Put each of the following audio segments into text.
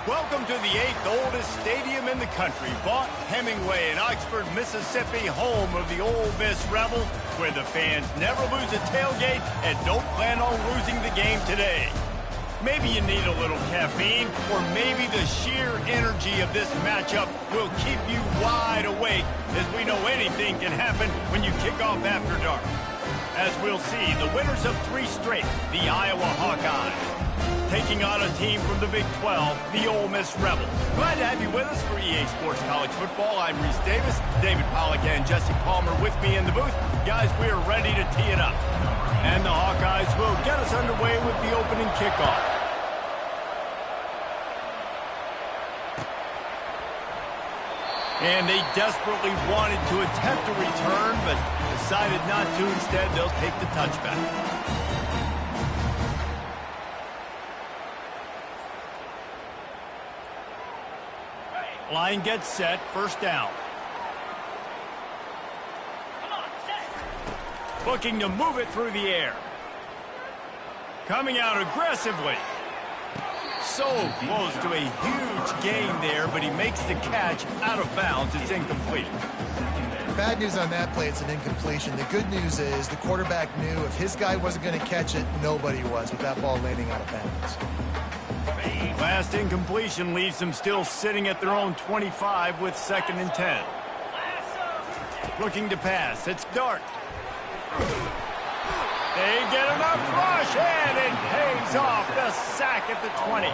Welcome to the 8th oldest stadium in the country, Vaught Hemingway in Oxford, Mississippi, home of the Ole Miss Rebels, where the fans never lose a tailgate and don't plan on losing the game today. Maybe you need a little caffeine, or maybe the sheer energy of this matchup will keep you wide awake, as we know anything can happen when you kick off after dark. As we'll see, the winners of 3 straight, the Iowa Hawkeyes, taking on a team from the Big 12, the Ole Miss Rebels. Glad to have you with us for EA Sports College Football. I'm Reese Davis, David Pollack and Jesse Palmer with me in the booth. Guys, we are ready to tee it up. And the Hawkeyes will get us underway with the opening kickoff. And they desperately wanted to attempt a return, but decided not to. Instead, they'll take the touchback. Line gets set, first down. Looking to move it through the air. Coming out aggressively. So close to a huge gain there, but he makes the catch out of bounds. It's incomplete. Bad news on that play, it's an incompletion. The good news is the quarterback knew if his guy wasn't going to catch it, nobody was with that ball landing out of bounds. Last incompletion leaves them still sitting at their own 25 with 2nd and 10. Looking to pass. It's Dart. They get enough rush, and it pays off. The sack at the 20.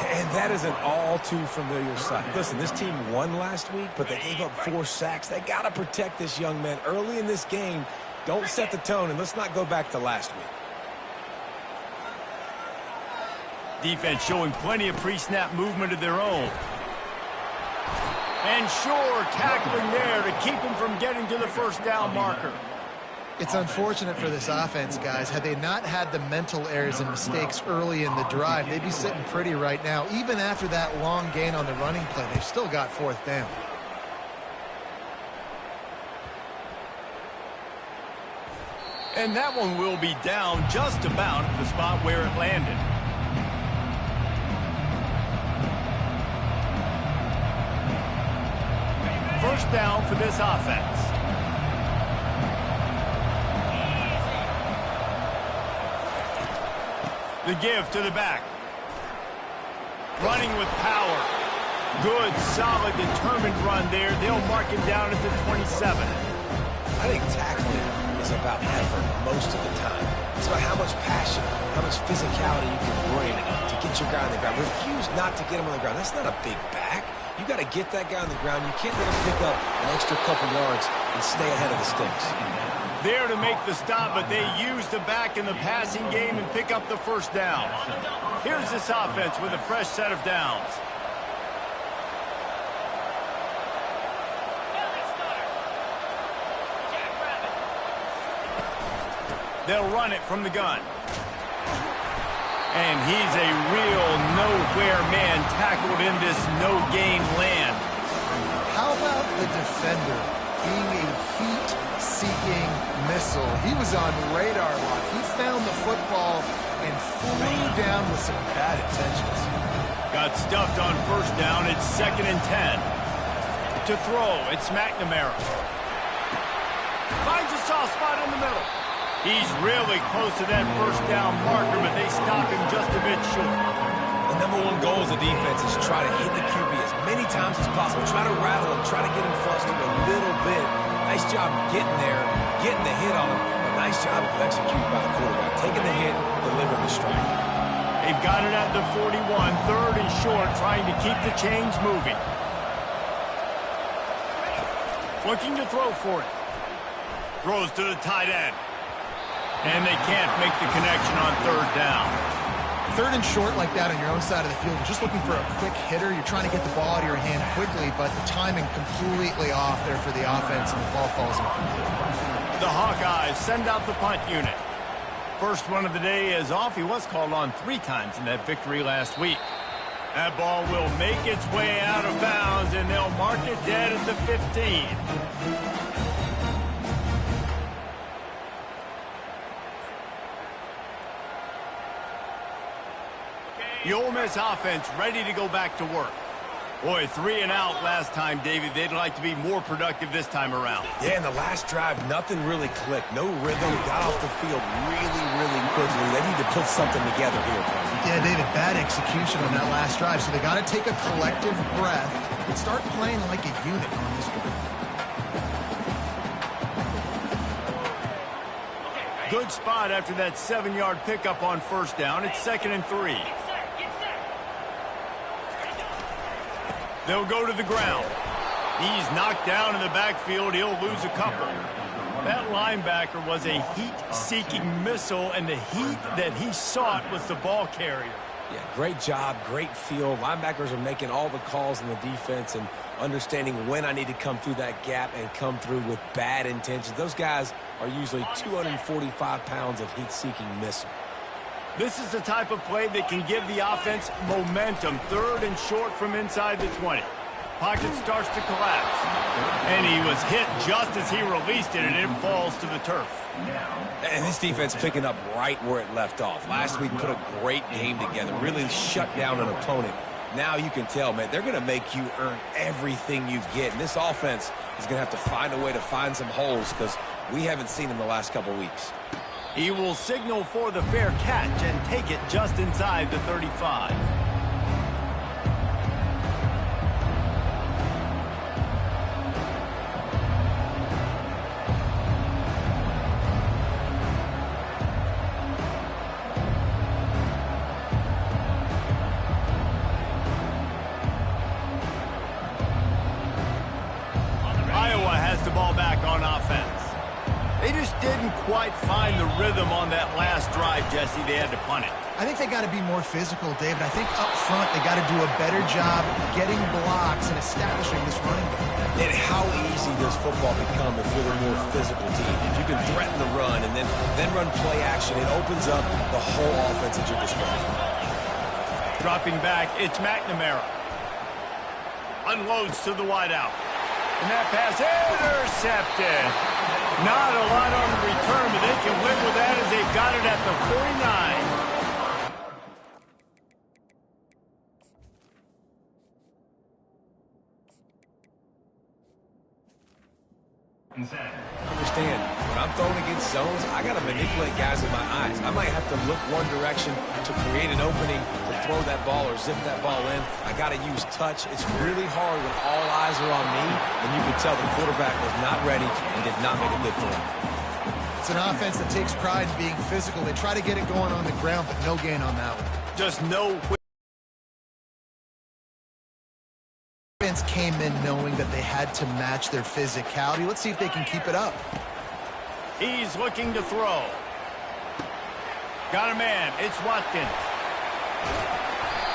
And that is an all-too-familiar sight. Listen, this team won last week, but they gave up 4 sacks. They got to protect this young man early in this game. Don't set the tone, and let's not go back to last week. Defense showing plenty of pre-snap movement of their own. And sure, tackling there to keep him from getting to the first down marker. It's unfortunate for this offense, guys. Had they not had the mental errors and mistakes early in the drive, they'd be sitting pretty right now. Even after that long gain on the running play, they've still got 4th down. And that one will be down just about at the spot where it landed. First down for this offense. The give to the back. Running with power. Good, solid, determined run there. They'll mark him down at the 27. I think tackling is about effort most of the time. It's about how much passion, how much physicality you can bring to get your guy on the ground. Refuse not to get him on the ground. That's not a big back. You got to get that guy on the ground. You can't let him pick up an extra couple yards and stay ahead of the sticks. There to make the stop, but they use the back in the passing game and pick up the first down. Here's this offense with a fresh set of downs. They'll run it from the gun. And he's a real nowhere man tackled in this no-gain land. How about the defender being a heat-seeking missile? He was on radar lock. He found the football and flew down with some bad intentions. Got stuffed on first down. It's 2nd and 10. To throw, it's McNamara. Finds a soft spot in the middle. He's really close to that first down marker, but they stop him just a bit short. The #1 goal as a defense is try to hit the QB as many times as possible. Try to rattle him, try to get him flustered a little bit. Nice job getting there, getting the hit on him. A nice job of executing by the quarterback. Taking the hit, delivering the strike. They've got it at the 41, 3rd and short, trying to keep the chains moving. Looking to throw for it. Throws to the tight end. And they can't make the connection on 3rd down. 3rd and short like that on your own side of the field. You're just looking for a quick hitter. You're trying to get the ball out of your hand quickly, but the timing completely off there for the offense, and the ball falls incomplete. The Hawkeyes send out the punt unit. First one of the day is off. He was called on 3 times in that victory last week. That ball will make its way out of bounds, and they'll mark it dead at the 15. The Ole Miss offense ready to go back to work. Boy, 3 and out last time, David. They'd like to be more productive this time around. Yeah, in the last drive, nothing really clicked. No rhythm. Got off the field really, really quickly. They need to put something together here. Yeah, David, bad execution on that last drive. So they got to take a collective breath and start playing like a unit on this one. Good spot after that 7-yard pickup on first down. It's 2nd and 3. They'll go to the ground. He's knocked down in the backfield. He'll lose a couple. That linebacker was a heat-seeking missile, and the heat that he sought was the ball carrier. Yeah, great job, great feel. Linebackers are making all the calls in the defense and understanding when I need to come through that gap and come through with bad intentions. Those guys are usually 245 pounds of heat-seeking missile. This is the type of play that can give the offense momentum. 3rd and short from inside the 20. Pocket starts to collapse. And he was hit just as he released it, and it falls to the turf. And this defense picking up right where it left off. Last week put a great game together, really shut down an opponent. Now you can tell, man, they're going to make you earn everything you get. And this offense is going to have to find a way to find some holes because we haven't seen them the last couple weeks. He will signal for the fair catch and take it just inside the 35. Iowa has the ball back on offense. They just didn't quite find the rhythm on that last drive, Jesse. They had to punt it. I think they got to be more physical, David. I think up front they got to do a better job getting blocks and establishing this running game. And how easy does football become if you're the more physical team? If you can threaten the run and then run play action, it opens up the whole offense at your disposal. Dropping back, it's McNamara. Unloads to the wideout. And that pass intercepted. Not a lot on the return, but they can live with that as they've got it at the 49. Understand, when I'm throwing against zones, I got to manipulate guys with my eyes. I might have to look one direction to create an opening to throw that ball or zip that ball in. I got to use touch. It's really hard when all eyes are on me, and you can tell the quarterback was not ready and did not make a good throw. It's an offense that takes pride in being physical. They try to get it going on the ground, but no gain on that one. Just no. Defense came in knowing that they had to match their physicality. Let's see if they can keep it up. He's looking to throw. Got a man. It's Watkins.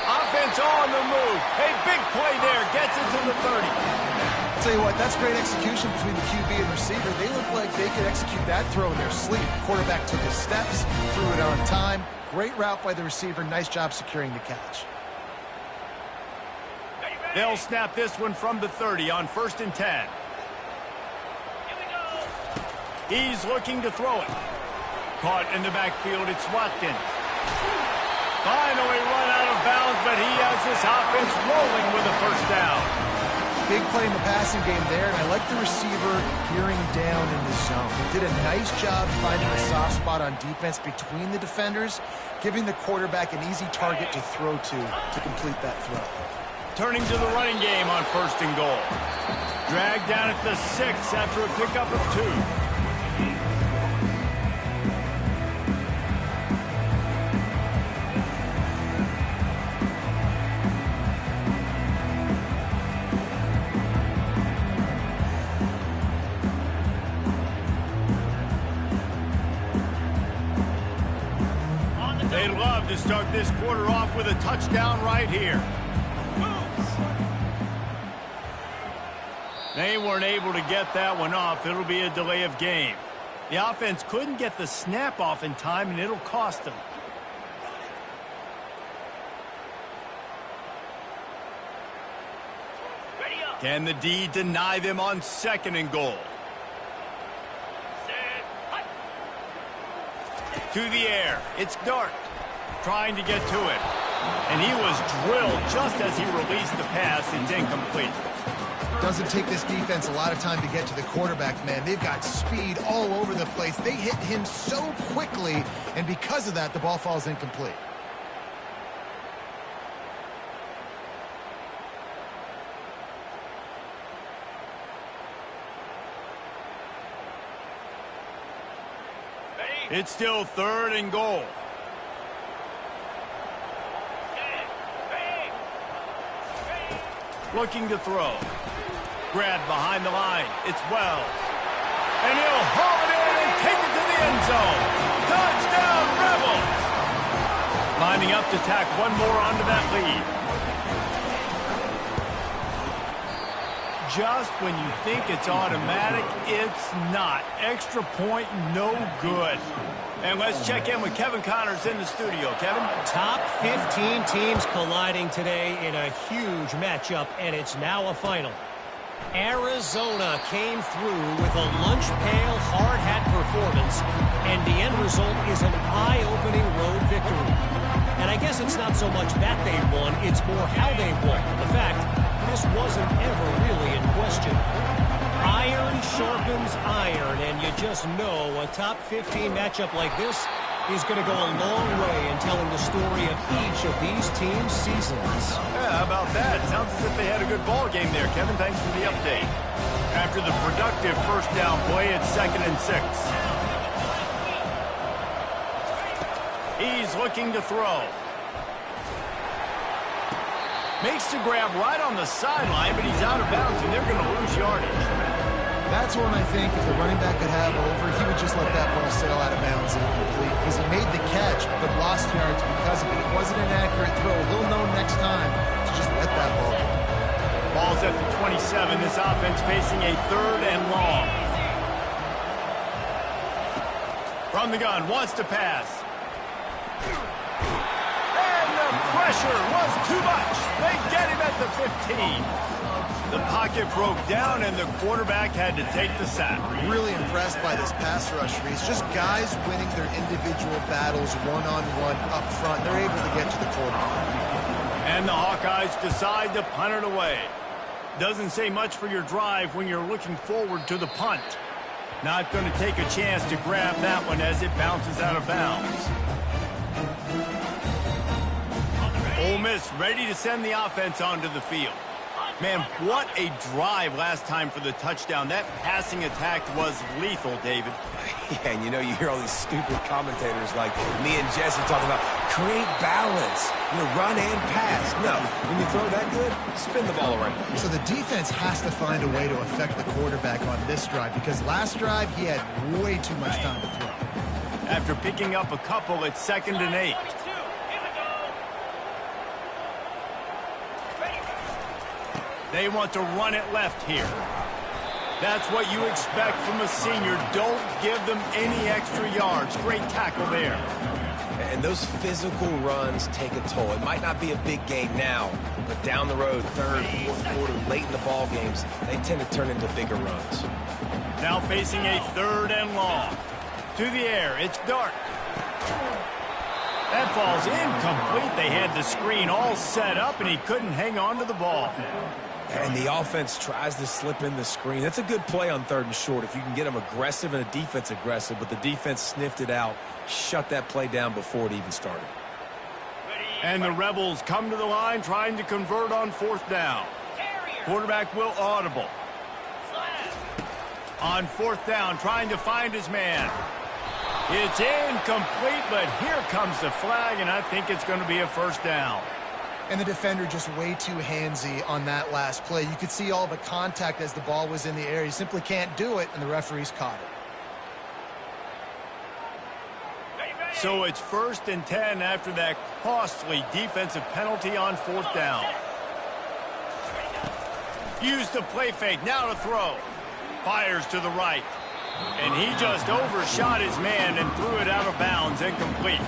Offense on the move. A big play there. Gets it to the 30. I'll tell you what, that's great execution between the QB and receiver. They look like they could execute that throw in their sleep. Quarterback took his steps, threw it on time. Great route by the receiver. Nice job securing the catch. They'll snap this one from the 30 on 1st and 10. He's looking to throw it. Caught in the backfield, it's Watkins. Finally run out of bounds, but he has this offense rolling with a 1st down. Big play in the passing game there, and I like the receiver gearing down in the zone. He did a nice job finding a soft spot on defense between the defenders, giving the quarterback an easy target to throw to complete that throw. Turning to the running game on 1st and goal. Dragged down at the 6 after a pickup of 2. They'd love to start this quarter off with a touchdown right here. They weren't able to get that one off. It'll be a delay of game. The offense couldn't get the snap off in time, and it'll cost them. Can the D deny them on 2nd and goal? To the air. It's Dart trying to get to it. And he was drilled just as he released the pass. It's incomplete. Doesn't take this defense a lot of time to get to the quarterback, man. They've got speed all over the place. They hit him so quickly, and because of that, the ball falls incomplete. It's still 3rd and goal. Looking to throw. Grabbed behind the line. It's Wells. And he'll haul it in and take it to the end zone. Touchdown, Rebels! Lining up to tack one more onto that lead. Just when you think it's automatic, it's not. Extra point, no good. And let's check in with Kevin Connors in the studio. Kevin? Top 15 teams colliding today in a huge matchup, and it's now a final. Arizona came through with a lunch pail hard hat performance, and the end result is an eye-opening road victory. And I guess it's not so much that they won, it's more how they won. The fact, this wasn't ever really in question. Iron sharpens iron, and you just know a top 15 matchup like this is going to go a long way in telling the story of each of these teams' seasons. Yeah, how about that? Sounds as if they had a good ball game there, Kevin. Thanks for the update. After the productive first down play, it's 2nd and 6. He's looking to throw. Makes the grab right on the sideline, but he's out of bounds, and they're going to lose yardage. That's one I think if the running back could have over, he would just let that ball sail out of bounds incomplete, because he made the catch but lost yards because of it. It wasn't an accurate throw. He'll know next time to just let that ball go. Ball's at the 27. This offense facing a 3rd and long. From the gun, wants to pass. And the pressure was too much. They get him at the 15. The pocket broke down, and the quarterback had to take the sack. Really impressed by this pass rush, Reese. Just guys winning their individual battles one-on-one up front. They're able to get to the quarterback. And the Hawkeyes decide to punt it away. Doesn't say much for your drive when you're looking forward to the punt. Not going to take a chance to grab that one as it bounces out of bounds. Ole Miss ready to send the offense onto the field. Man, what a drive last time for the touchdown. That passing attack was lethal, David. Yeah, and you know, you hear all these stupid commentators like me and Jesse talking about create balance, run and pass. No, when you throw that good, spin the ball around. So the defense has to find a way to affect the quarterback on this drive, because last drive he had way too much time to throw. After picking up a couple, it's 2nd and 8. They want to run it left here. That's what you expect from a senior. Don't give them any extra yards. Great tackle there. And those physical runs take a toll. It might not be a big game now, but down the road, 3rd, 4th quarter, late in the ball games, they tend to turn into bigger runs. Now facing a 3rd and long. To the air, it's Dart. That ball's incomplete. They had the screen all set up, and he couldn't hang on to the ball. And the offense tries to slip in the screen. That's a good play on 3rd and short if you can get them aggressive and a defense aggressive, but the defense sniffed it out, shut that play down before it even started. And the Rebels come to the line trying to convert on 4th down. Quarterback will audible. On 4th down, trying to find his man. It's incomplete, but here comes the flag, and I think it's going to be a 1st down. And the defender just way too handsy on that last play. You could see all the contact as the ball was in the air. He simply can't do it, and the referees caught it. So it's 1st and 10 after that costly defensive penalty on 4th down. Use the play fake, now to throw. Fires to the right. And he just overshot his man and threw it out of bounds, incomplete.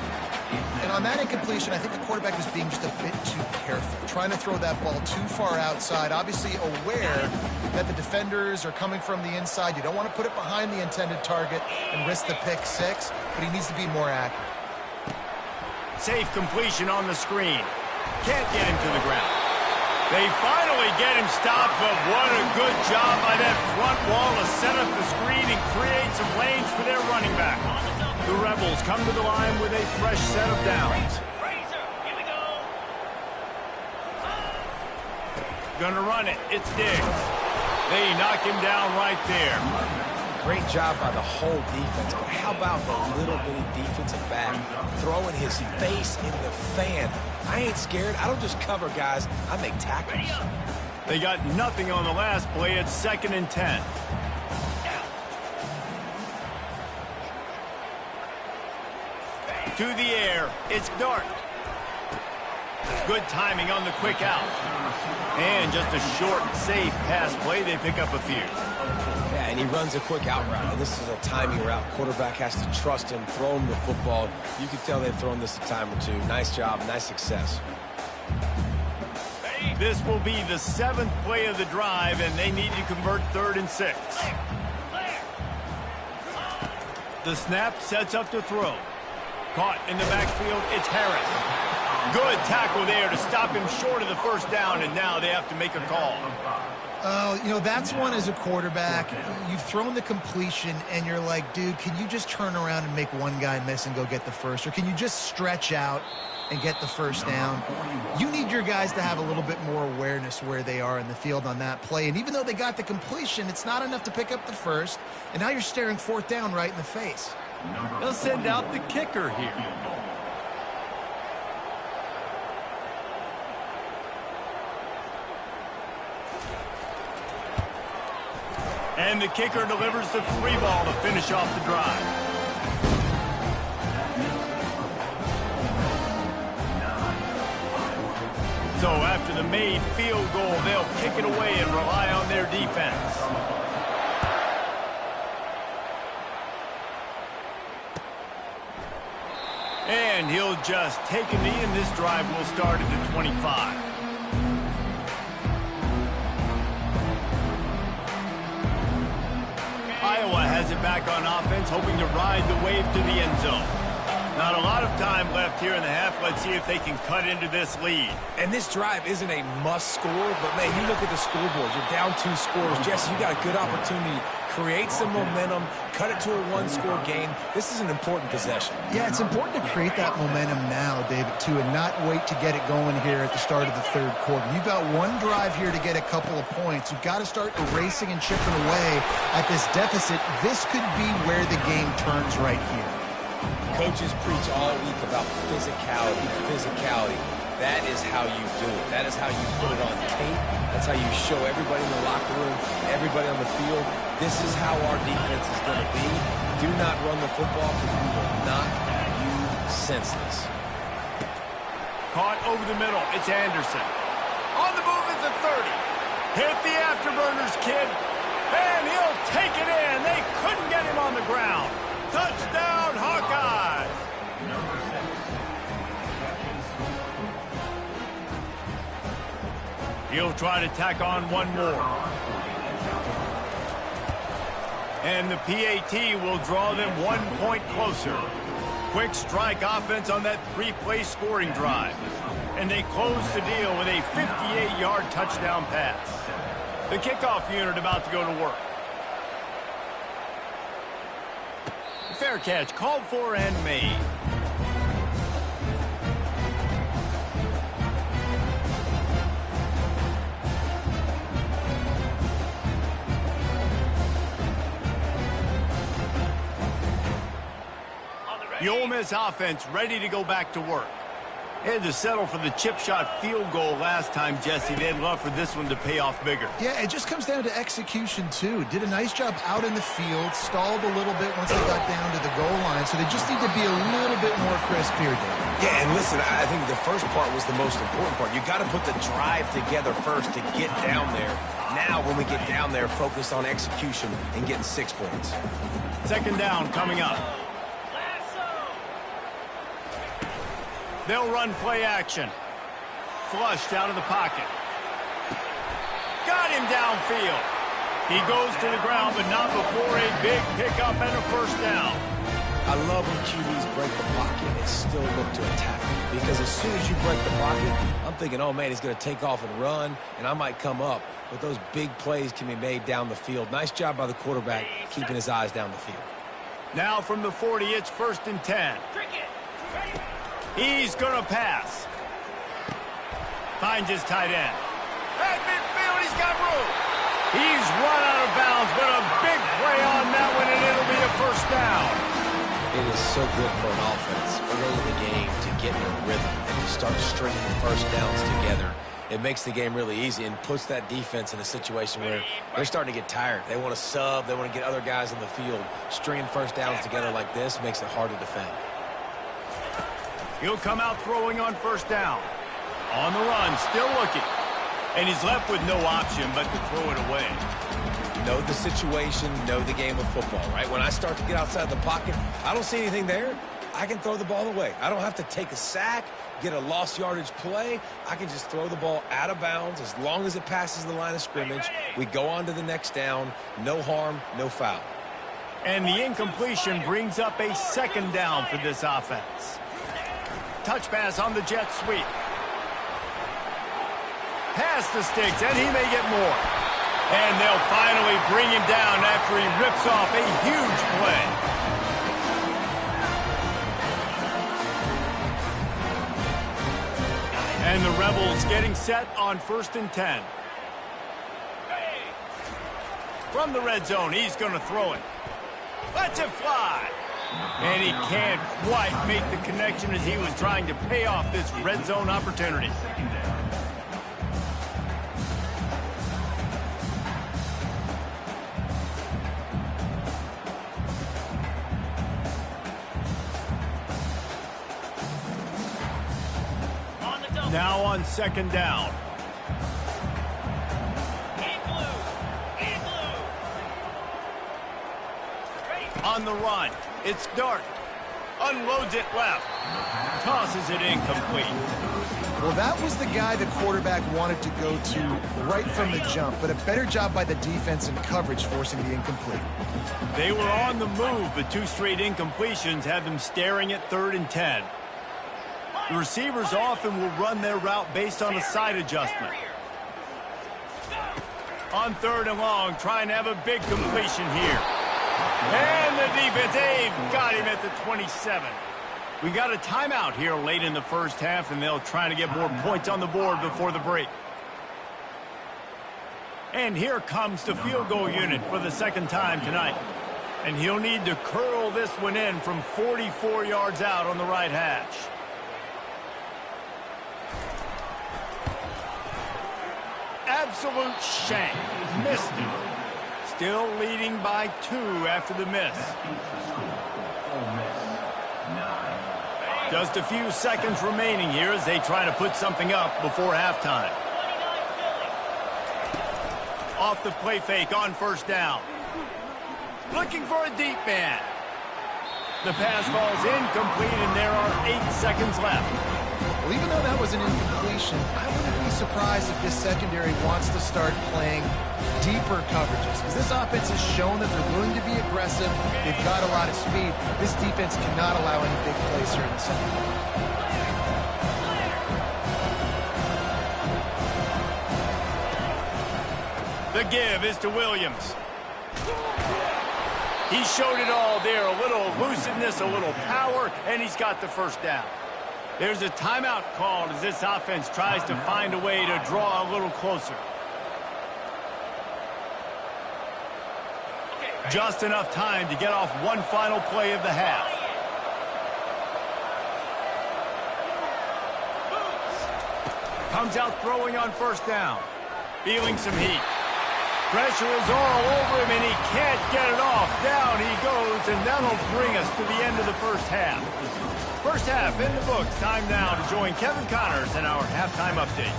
And on that incompletion, I think the quarterback was being just a bit too careful, trying to throw that ball too far outside, obviously aware that the defenders are coming from the inside. You don't want to put it behind the intended target and risk the pick 6, but he needs to be more accurate. Safe completion on the screen. Can't get him to the ground. They finally get him stopped, but what a good job by that front wall to set up the screen and create some lanes for their running back. The Rebels come to the line with a fresh set of downs. Gonna run it. It's Diggs. They knock him down right there. Great job by the whole defense, but how about the little bitty defensive back throwing his face in the fan? I ain't scared. I don't just cover guys. I make tackles. They got nothing on the last play. It's 2nd and 10. To the air. It's Dart. Good timing on the quick out. And just a short, safe pass play. They pick up a few. Yeah, and he runs a quick out route. And this is a timing route. Quarterback has to trust him, throw him the football. You can tell they've thrown this a time or two. Nice job, nice success. This will be the 7th play of the drive, and they need to convert 3rd and 6. The snap sets up to throw. Caught in the backfield, it's Harris. Good tackle there to stop him short of the first down, and now they have to make a call. You know, that's one as a quarterback. You've thrown the completion, and you're like, dude, can you just turn around and make one guy miss and go get the first? Or can you just stretch out and get the first down? You need your guys to have a little bit more awareness where they are in the field on that play. And even though they got the completion, it's not enough to pick up the first. And now you're staring 4th down right in the face. They'll send out the kicker here. And the kicker delivers the 3 ball to finish off the drive. So after the made field goal, they'll kick it away and rely on their defense. And he'll just take a knee, and this drive will start at the 25. Iowa has it back on offense, hoping to ride the wave to the end zone. Not a lot of time left here in the half. Let's see if they can cut into this lead. And this drive isn't a must score, but, man, you look at the scoreboard. You're down 2 scores. Jesse, you got a good opportunity. Create some momentum. Cut it to a 1-score game. This is an important possession. Yeah, it's important to create that momentum now, David, too, and not wait to get it going here at the start of the 3rd quarter. You've got one drive here to get a couple of points. You've got to start erasing and chipping away at this deficit. This could be where the game turns right here. Coaches preach all week about physicality. That is how you do it. That is how you put it on tape. That's how you show everybody in the locker room, everybody on the field. This is how our defense is going to be. Do not run the football because we will knock you senseless. Caught over the middle. It's Anderson. On the move at the 30. Hit the afterburners, kid. And he'll take it in. They couldn't get him on the ground. Touchdown, Hawkeyes! He'll try to tack on one more. And the PAT will draw them 1 point closer. Quick strike offense on that 3-play scoring drive. And they close the deal with a 58-yard touchdown pass. The kickoff unit about to go to work. Fair catch called for and made. The Ole Miss offense ready to go back to work. They had to settle for the chip shot field goal last time, Jesse. They'd love for this one to pay off bigger. Yeah, it just comes down to execution, too. Did a nice job out in the field, stalled a little bit once they got down to the goal line, so they just need to be a little bit more crisp here, David. Yeah, and listen, I think the first part was the most important part. You got to put the drive together first to get down there. Now, when we get down there, focus on execution and getting 6 points. 2nd down coming up. They'll run play action. Flushed out of the pocket. Got him downfield. He goes to the ground, but not before a big pickup and a 1st down. I love when QBs break the pocket and still look to attack. Because as soon as you break the pocket, I'm thinking, oh, man, he's going to take off and run, and I might come up. But those big plays can be made down the field. Nice job by the quarterback keeping his eyes down the field. Now from the 40, it's 1st and 10. He's going to pass. Finds his tight end. At midfield, he's got room. He's run out of bounds, but a big play on that one, and it'll be a 1st down. It is so good for an offense early in the game to get in a rhythm and to start stringing the 1st downs together. It makes the game really easy and puts that defense in a situation where they're starting to get tired. They want to sub. They want to get other guys in the field. Stringing 1st downs together like this makes it hard to defend. He'll come out throwing on 1st down. On the run, still looking. And he's left with no option but to throw it away. Know the situation, know the game of football, right? When I start to get outside the pocket, I don't see anything there. I can throw the ball away. I don't have to take a sack, get a lost yardage play. I can just throw the ball out of bounds as long as it passes the line of scrimmage. We go on to the next down. No harm, no foul. And the incompletion brings up a 2nd down for this offense. Touch pass on the jet sweep. Past the sticks, and he may get more. And they'll finally bring him down after he rips off a huge play. And the Rebels getting set on 1st and 10. From the red zone, he's going to throw it. Lets it fly. And he can't quite make the connection as he was trying to pay off this red zone opportunity. Now on 2nd down. On the run, it's Dart. Unloads it left. Tosses it incomplete. Well, that was the guy the quarterback wanted to go to right from the jump, but a better job by the defense in coverage forcing the incomplete. They were on the move, but 2 straight incompletions had them staring at 3rd and 10. The receivers often will run their route based on a side adjustment. On 3rd and long, trying to have a big completion here. And the defense, they've got him at the 27. We got a timeout here late in the 1st half, and they'll try to get more points on the board before the break. And here comes the field goal unit for the 2nd time tonight. And he'll need to curl this one in from 44 yards out on the right hash. Absolute shank. Missed it. Still leading by 2 after the miss. Just a few seconds remaining here as they try to put something up before halftime. Off the play fake on 1st down. Looking for a deep man. The pass falls incomplete, and there are 8 seconds left. Well, even though that was an incompletion, I wouldn't be surprised if this secondary wants to start playing deeper coverages, because this offense has shown that they're willing to be aggressive. They've got a lot of speed. This defense cannot allow any big plays here in the second half. The give is to Williams. He showed it all there. A little elusiveness, a little power, and he's got the 1st down. There's a timeout called as this offense tries to find a way to draw a little closer. Just enough time to get off one final play of the half. Comes out throwing on 1st down. Feeling some heat. Pressure is all over him, and he can't get it off. Down he goes, and that'll bring us to the end of the 1st half. 1st half in the books. Time now to join Kevin Connors in our halftime update.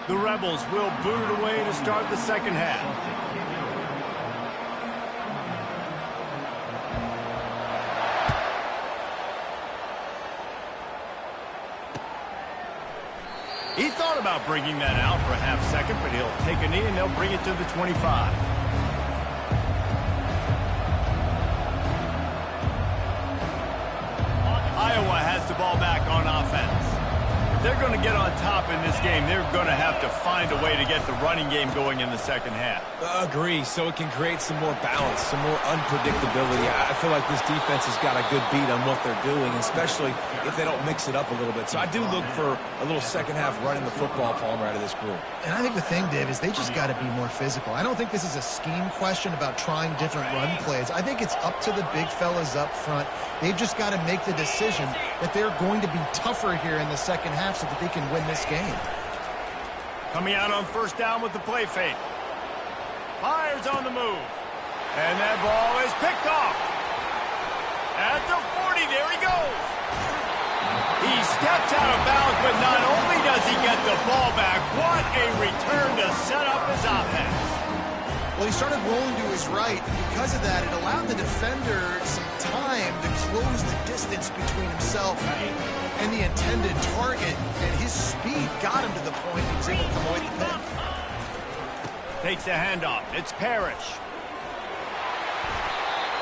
The Rebels will boot it away to start the 2nd half. He thought about bringing that out for a half second, but he'll take a knee and they'll bring it to the 25. Iowa has the ball back on offense. If they're going to get on top in this game, they're going to have to find a way to get the running game going in the second half. Agree, so it can create some more balance, some more unpredictability. I feel like this defense has got a good beat on what they're doing, especially if they don't mix it up a little bit. So I do look for a little second half running the football Palmer out of this group. And I think the thing, Dave, is they just got to be more physical. I don't think this is a scheme question about trying different run plays. I think it's up to the big fellas up front. They've just got to make the decision that they're going to be tougher here in the second half so that they can win this game. Coming out on first down with the play fake. Fires on the move. And that ball is picked off. At the 40, there he goes. He steps out of bounds, but not only does he get the ball back, what a return to set up his offense. Well, he started rolling to his right. Because of that, it allowed the defender some time to close the distance between himself and the intended target, and his speed got him to the point he was able to avoid the pick. Takes the handoff. It's Parrish.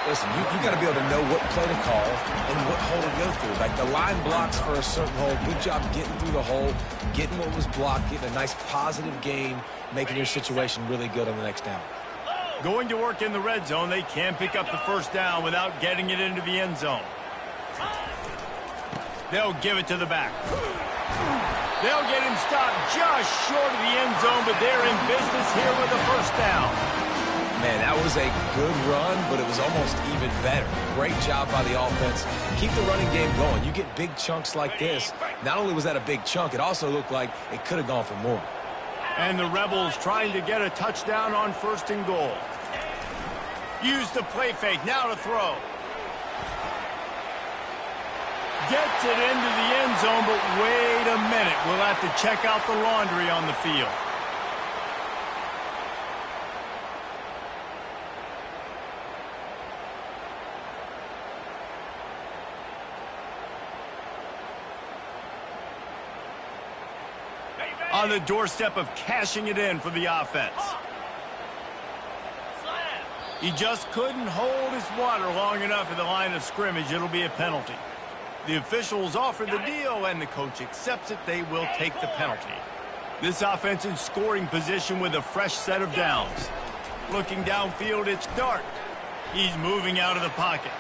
Listen, you got to be able to know what play to call and what hole to go through. Like the line blocks for a certain hole. Good job getting through the hole, getting what was blocked, getting a nice positive gain, making your situation really good on the next down. Going to work in the red zone. They can pick up the first down without getting it into the end zone. They'll give it to the back. They'll get him stopped just short of the end zone, but they're in business here with a first down. Man, that was a good run, but it was almost even better. Great job by the offense. Keep the running game going. You get big chunks like this. Not only was that a big chunk, it also looked like it could have gone for more. And the Rebels trying to get a touchdown on first and goal. Use the play fake. Now to throw. Gets it into the end zone, but wait a minute. We'll have to check out the laundry on the field. On the doorstep of cashing it in for the offense. He just couldn't hold his water long enough at the line of scrimmage. It'll be a penalty. The officials offer the deal, and the coach accepts it. They will take the penalty. This offense in scoring position with a fresh set of downs. Looking downfield, it's Dart. He's moving out of the pocket.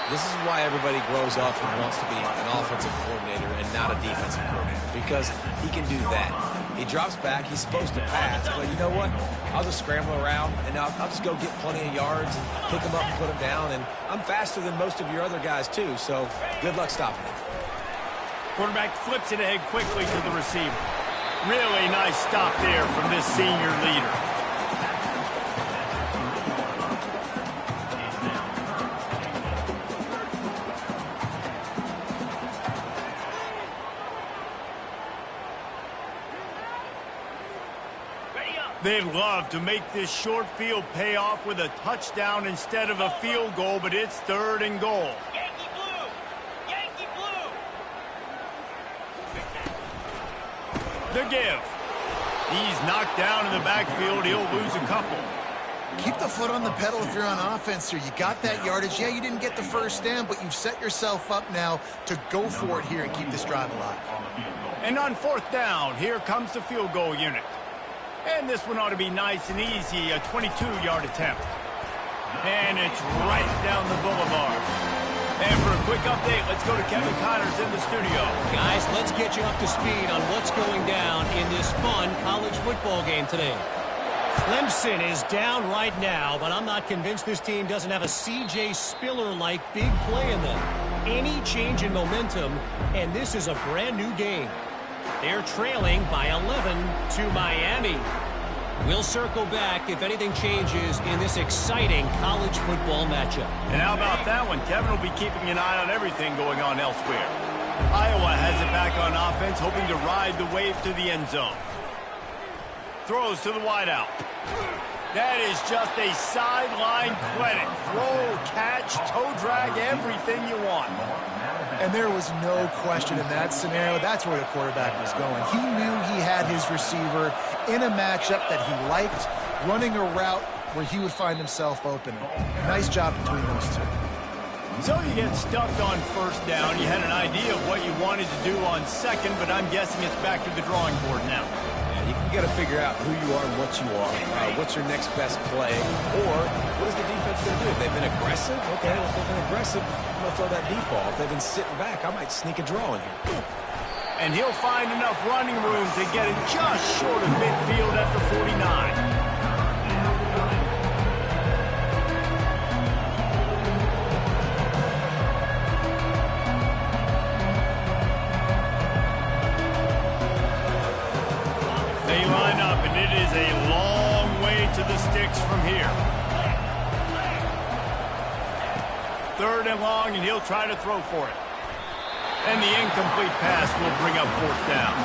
This is why everybody grows up and wants to be an offensive coordinator and not a defensive coordinator, because he can do that. He drops back, he's supposed to pass, but you know what? I'll just scramble around, and I'll just go get plenty of yards and pick him up and put him down, and I'm faster than most of your other guys too, so good luck stopping him. Quarterback flips it ahead quickly to the receiver. Really nice stop there from this senior leader. They'd love to make this short field pay off with a touchdown instead of a field goal, but it's third and goal. Yankee blue! Yankee blue! The give. He's knocked down in the backfield. He'll lose a couple. Keep the foot on the pedal if you're on offense here. You got that yardage. Yeah, you didn't get the first down, but you've set yourself up now to go for it here and keep this drive alive. And on fourth down, here comes the field goal unit. And this one ought to be nice and easy, a 22-yard attempt. And it's right down the boulevard. And for a quick update, let's go to Kevin Connors in the studio. Guys, let's get you up to speed on what's going down in this fun college football game today. Clemson is down right now, but I'm not convinced this team doesn't have a C.J. Spiller-like big play in them. Any change in momentum, and this is a brand-new game. They're trailing by 11 to Miami. We'll circle back if anything changes in this exciting college football matchup. And how about that one? Kevin will be keeping an eye on everything going on elsewhere. Iowa has it back on offense, hoping to ride the wave to the end zone. Throws to the wideout. That is just a sideline credit. Throw, catch, toe drag, everything you want. And there was no question in that scenario. That's where the quarterback was going. He knew he had his receiver in a matchup that he liked, running a route where he would find himself open. Nice job between those two. So you get stuffed on first down. You had an idea of what you wanted to do on second, but I'm guessing it's back to the drawing board now. Yeah, you got to figure out who you are and what you are. What's your next best play? Or what is the defense going to do? If they've been aggressive, okay, well, if they've been aggressive, I'm going to throw that deep ball. If they've been sitting back, I might sneak a draw in here. And he'll find enough running room to get it just short of midfield at the 49. They line up, and it is a long way to the sticks from here. 3rd and long, and he'll try to throw for it. And the incomplete pass will bring up 4th down.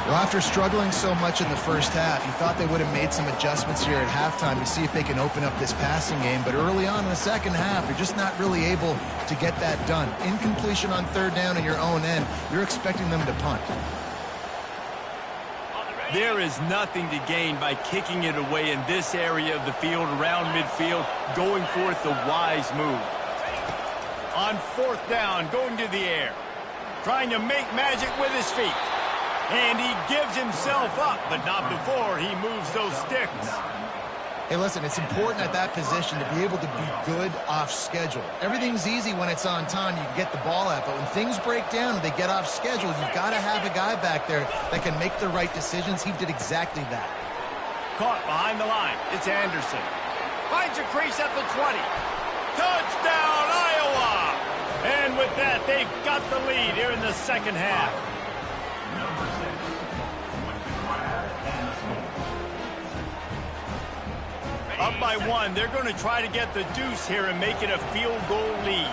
Well, after struggling so much in the first half, you thought they would have made some adjustments here at halftime to see if they can open up this passing game. But early on in the second half, you're just not really able to get that done. Incompletion on 3rd down in your own end, you're expecting them to punt. There is nothing to gain by kicking it away in this area of the field, around midfield, going for it the wise move. On 4th down, going to the air, trying to make magic with his feet. And he gives himself up, but not before he moves those sticks. Hey, listen, it's important at that position to be able to be good off schedule. Everything's easy when it's on time. You can get the ball out, but when things break down and they get off schedule, you've got to have a guy back there that can make the right decisions. He did exactly that. Caught behind the line. It's Anderson. Finds a crease at the 20. Touchdown, Iowa! And with that, they've got the lead here in the second half. Up by 1, they're going to try to get the deuce here and make it a field goal lead.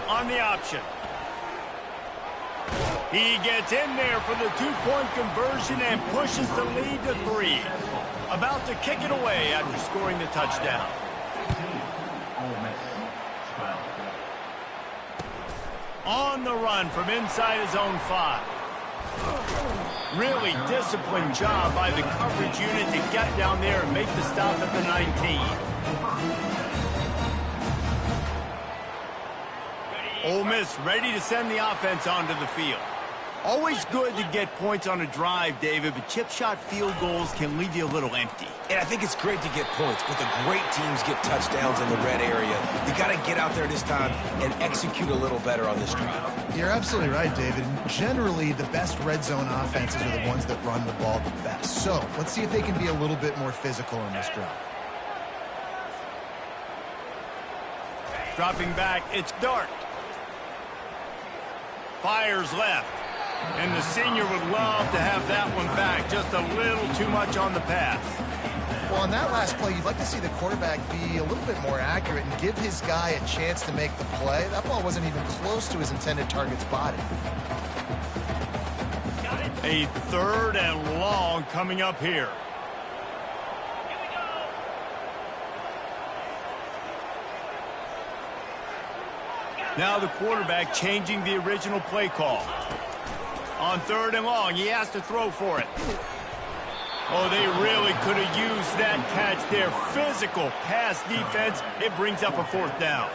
On the option. He gets in there for the 2-point conversion and pushes the lead to 3. About to kick it away after scoring the touchdown. On the run from inside his own 5. Really disciplined job by the coverage unit to get down there and make the stop at the 19. Ole Miss ready to send the offense onto the field. Always good to get points on a drive, David, but chip shot field goals can leave you a little empty. And I think it's great to get points, but the great teams get touchdowns in the red area. You got to get out there this time and execute a little better on this drive. You're absolutely right, David. Generally, the best red zone offenses are the ones that run the ball the best. So let's see if they can be a little bit more physical on this drive. Dropping back, it's Dart. Fires left. And the senior would love to have that one back. Just a little too much on the pass. Well, on that last play, you'd like to see the quarterback be a little bit more accurate and give his guy a chance to make the play. That ball wasn't even close to his intended target's body. A 3rd and long coming up here. Now the quarterback changing the original play call. On 3rd and long, he has to throw for it. Oh, they really could have used that catch there. Physical pass defense. It brings up a 4th down.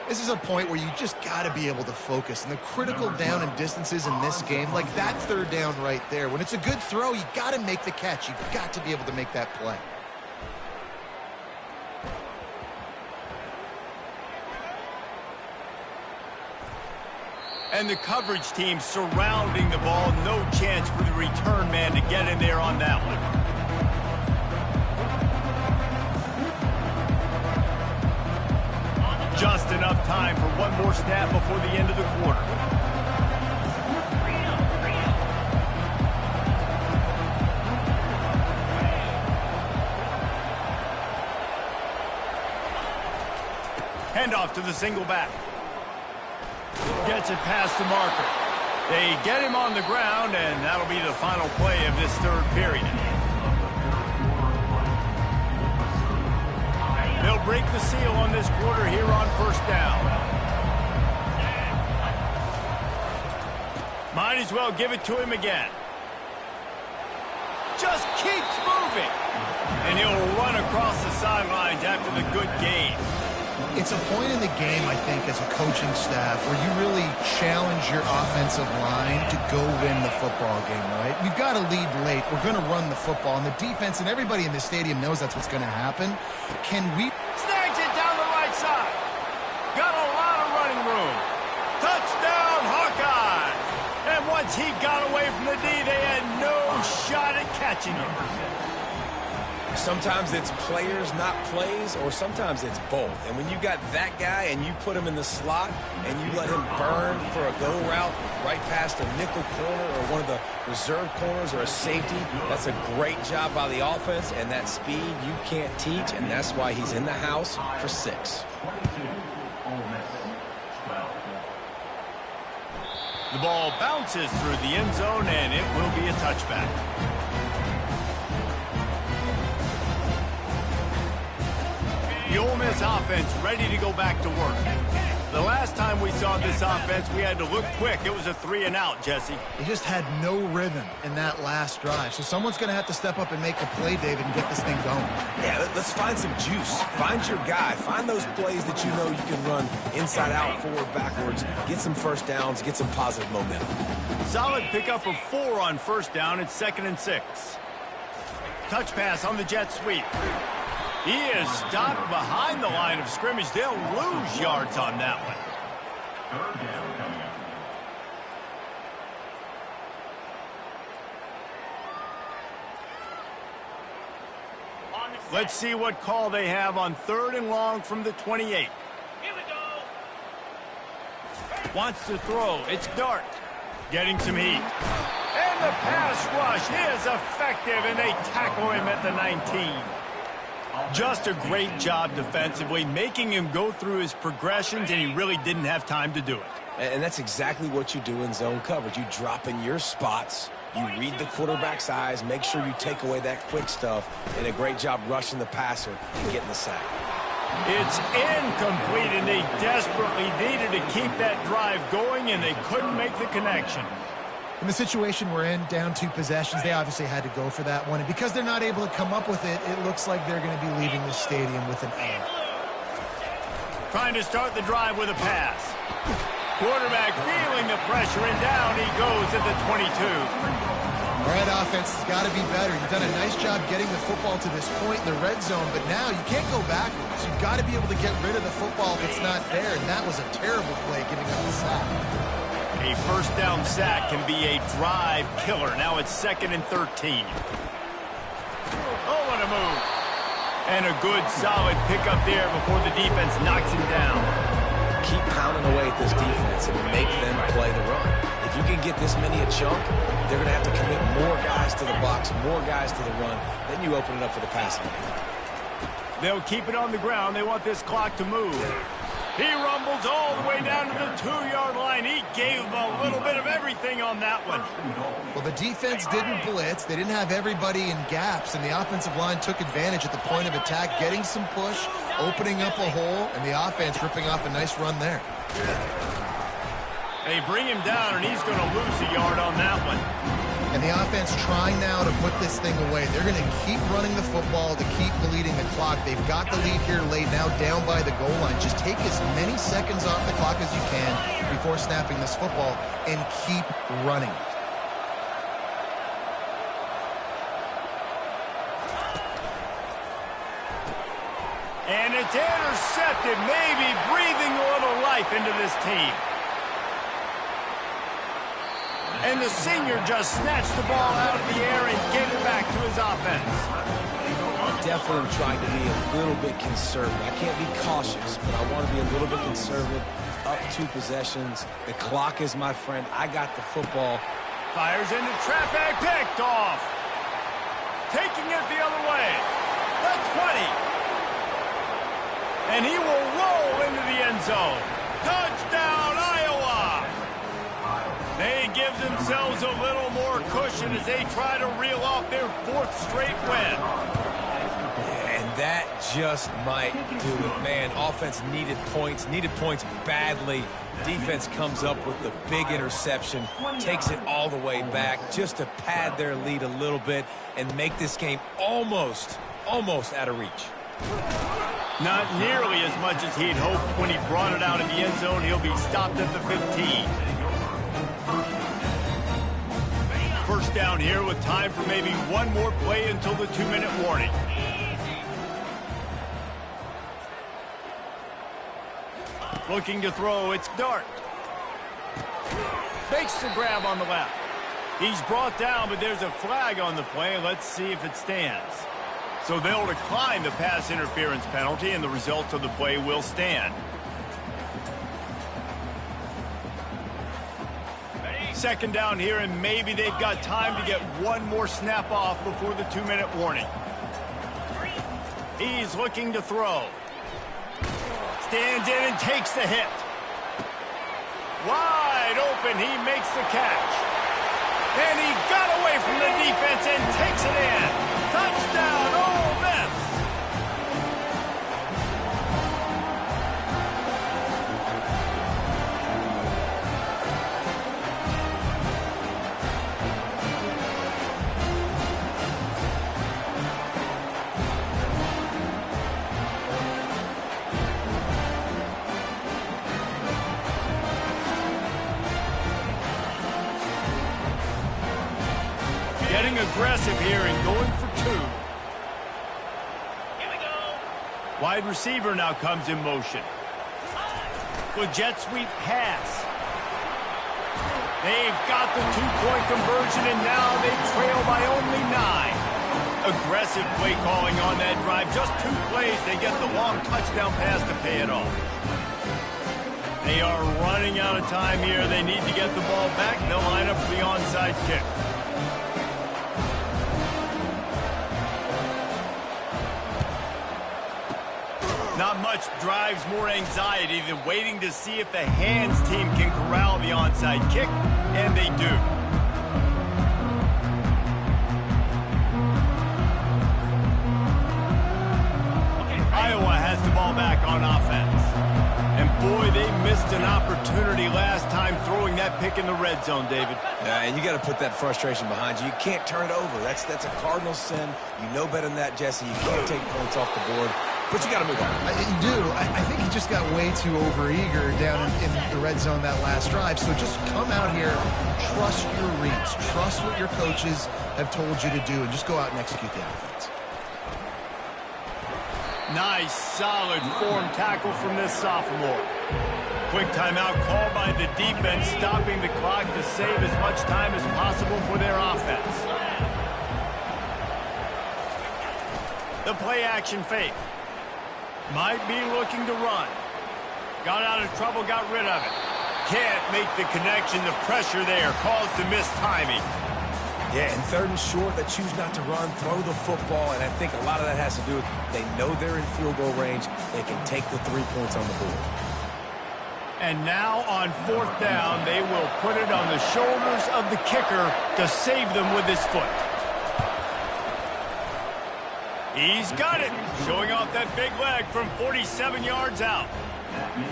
This is a point where you just got to be able to focus. And the critical down and distances in this game, like that 3rd down right there, when it's a good throw, you got to make the catch. You've got to be able to make that play. And the coverage team surrounding the ball. No chance for the return man to get in there on that one. Just enough time for one more snap before the end of the quarter. Handoff to the single back. Gets it past the marker. They get him on the ground, and that'll be the final play of this third period. They'll break the seal on this quarter here on first down. Might as well give it to him again. Just keeps moving. And he'll run across the sidelines after the good game. It's a point in the game, I think, as a coaching staff where you really challenge your offensive line to go win the football game, right? We've got to lead late. We're going to run the football. And the defense and everybody in the stadium knows that's what's going to happen. Can we... Snags it down the right side. Got a lot of running room. Touchdown, Hawkeye. And once he got away from the D, they had no shot at catching him. Sometimes it's players, not plays, or sometimes it's both. And when you got that guy and you put him in the slot and you let him burn for a go route right past a nickel corner or one of the reserve corners or a safety, that's a great job by the offense, and that speed you can't teach, and that's why he's in the house for 6. The ball bounces through the end zone, and it will be a touchback. The Ole Miss offense ready to go back to work. The last time we saw this offense, we had to look quick. It was a 3-and-out, Jesse. They just had no rhythm in that last drive. So someone's going to have to step up and make a play, David, and get this thing going. Yeah, let's find some juice. Find your guy. Find those plays that you know you can run inside out, forward, backwards. Get some first downs. Get some positive momentum. Solid pickup of 4 on first down. It's 2nd and 6. Touch pass on the jet sweep. He is stopped behind the line of scrimmage. They'll lose yards on that one. Let's see what call they have on 3rd and long from the 28. Here we go. Wants to throw. It's Dart. Getting some heat. And the pass rush is effective, and they tackle him at the 19. Just a great job defensively, making him go through his progressions, and he really didn't have time to do it. And that's exactly what you do in zone coverage. You drop in your spots, you read the quarterback's eyes, make sure you take away that quick stuff, and a great job rushing the passer and getting the sack. It's incomplete, and they desperately needed to keep that drive going, and they couldn't make the connection. In the situation we're in, down 2 possessions, they obviously had to go for that one. And because they're not able to come up with it, it looks like they're going to be leaving the stadium with an L. Trying to start the drive with a pass. Quarterback feeling the pressure, and down he goes at the 22. All right, offense has got to be better. You've done a nice job getting the football to this point in the red zone, but now you can't go backwards. You've got to be able to get rid of the football if it's not there, and that was a terrible play giving up the sack. A first down sack can be a drive killer. Now it's 2nd and 13. Oh, what a move. And a good, solid pickup there before the defense knocks him down. Keep pounding away at this defense and make them play the run. If you can get this many a chunk, they're going to have to commit more guys to the box, more guys to the run. Then you open it up for the passing game. They'll keep it on the ground. They want this clock to move. He rumbles all the way down to the 2-yard line. He gave them a little bit of everything on that one. Well, the defense didn't blitz. They didn't have everybody in gaps, and the offensive line took advantage at the point of attack, getting some push, opening up a hole, and the offense ripping off a nice run there. They bring him down, and he's going to lose a yard on that one. And the offense trying now to put this thing away. They're going to keep running the football to keep bleeding the clock. They've got the lead here late, now down by the goal line. Just take as many seconds off the clock as you can before snapping this football and keep running. And it's intercepted, maybe breathing a little life into this team. And the senior just snatched the ball out of the air and gave it back to his offense. Definitely am trying to be a little bit conservative. I can't be cautious, but I want to be a little bit conservative. Up 2 possessions. The clock is my friend. I got the football. Fires into traffic, picked off. Taking it the other way. The 20. And he will roll into the end zone. Touchdown, Iowa! They give gives themselves a little more cushion as they try to reel off their 4th straight win. And that just might do it, man. Offense needed points badly. Defense comes up with the big interception, takes it all the way back just to pad their lead a little bit and make this game almost out of reach. Not nearly as much as he'd hoped when he brought it out of the end zone. He'll be stopped at the 15. First down here with time for maybe one more play until the 2-minute warning. Looking to throw, it's Dart. Fakes the grab on the left. He's brought down, but there's a flag on the play. Let's see if it stands. So they'll decline the pass interference penalty, and the result of the play will stand. Second down here, and maybe they've got time to get one more snap off before the 2-minute warning. He's looking to throw. Stands in and takes the hit. Wide open, he makes the catch. And he got away from the defense and takes it in. Touchdown, Ole Miss. Getting aggressive here and going for 2. Here we go. Wide receiver now comes in motion. With jet sweep pass. They've got the 2-point conversion, and now they trail by only 9. Aggressive play calling on that drive. Just 2 plays, they get the long touchdown pass to pay it off. They are running out of time here. They need to get the ball back. They'll line up for the onside kick. Not much drives more anxiety than waiting to see if the hands team can corral the onside kick, and they do. Iowa has the ball back on offense. And boy, they missed an opportunity last time throwing that pick in the red zone, David. Yeah, and you got to put that frustration behind you. You can't turn it over. That's a cardinal sin. You know better than that, Jesse. You can't take points off the board. But you got to move on. You do. I think he just got way too overeager down in the red zone that last drive. So just come out here, trust your reads, trust what your coaches have told you to do, and just go out and execute the offense. Nice, solid form tackle from this sophomore. Quick timeout called by the defense, stopping the clock to save as much time as possible for their offense. The play action fake. Might be looking to run. Got out of trouble, got rid of it. Can't make the connection. The pressure there caused the missed timing. Yeah, and 3rd and short, they choose not to run, throw the football, and I think a lot of that has to do with they know they're in field goal range. They can take the 3 points on the board. And now on 4th down, they will put it on the shoulders of the kicker to save them with his foot. He's got it, showing off that big leg from 47 yards out.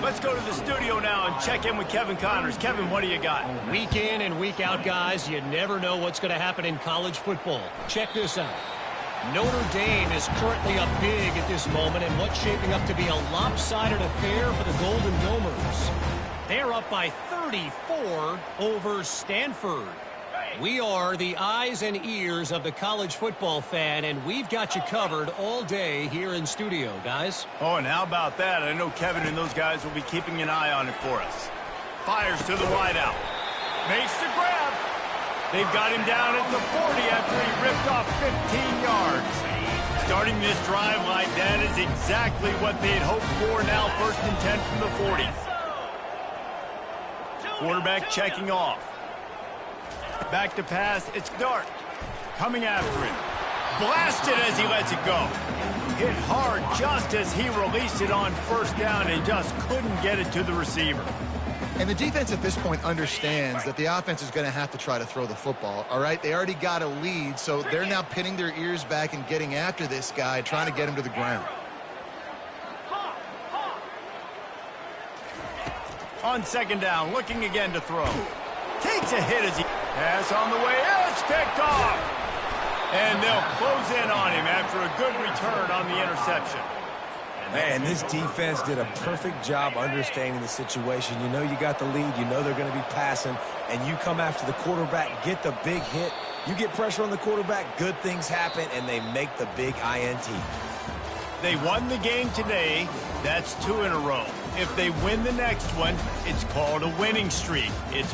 Let's go to the studio now and check in with Kevin Connors. Kevin, what do you got? Week in and week out, guys, you never know what's going to happen in college football. Check this out. Notre Dame is currently up big at this moment in what's shaping up to be a lopsided affair for the Golden Domers. They're up by 34 over Stanford. We are the eyes and ears of the college football fan, and we've got you covered all day here in studio, guys. Oh, and how about that? I know Kevin and those guys will be keeping an eye on it for us. Fires to the wideout. Makes the grab. They've got him down at the 40 after he ripped off 15 yards. Starting this drive like that is exactly what they'd hoped for. Now 1st and 10 from the 40. Quarterback checking off. Back to pass, it's Dart. Coming after it. Blasted as he lets it go. Hit hard just as he released it on 1st down and just couldn't get it to the receiver. And the defense at this point understands that the offense is going to have to try to throw the football, all right? They already got a lead, so they're now pinning their ears back and getting after this guy, trying to get him to the ground. On second down, looking again to throw. Takes a hit as he pass on the way. It's picked off. And they'll close in on him after a good return on the interception. Man, this defense did a perfect job understanding the situation. You know you got the lead. You know they're going to be passing. And you come after the quarterback, get the big hit. You get pressure on the quarterback, good things happen, and they make the big INT. They won the game today. That's 2 in a row. If they win the next one, it's called a winning streak. It's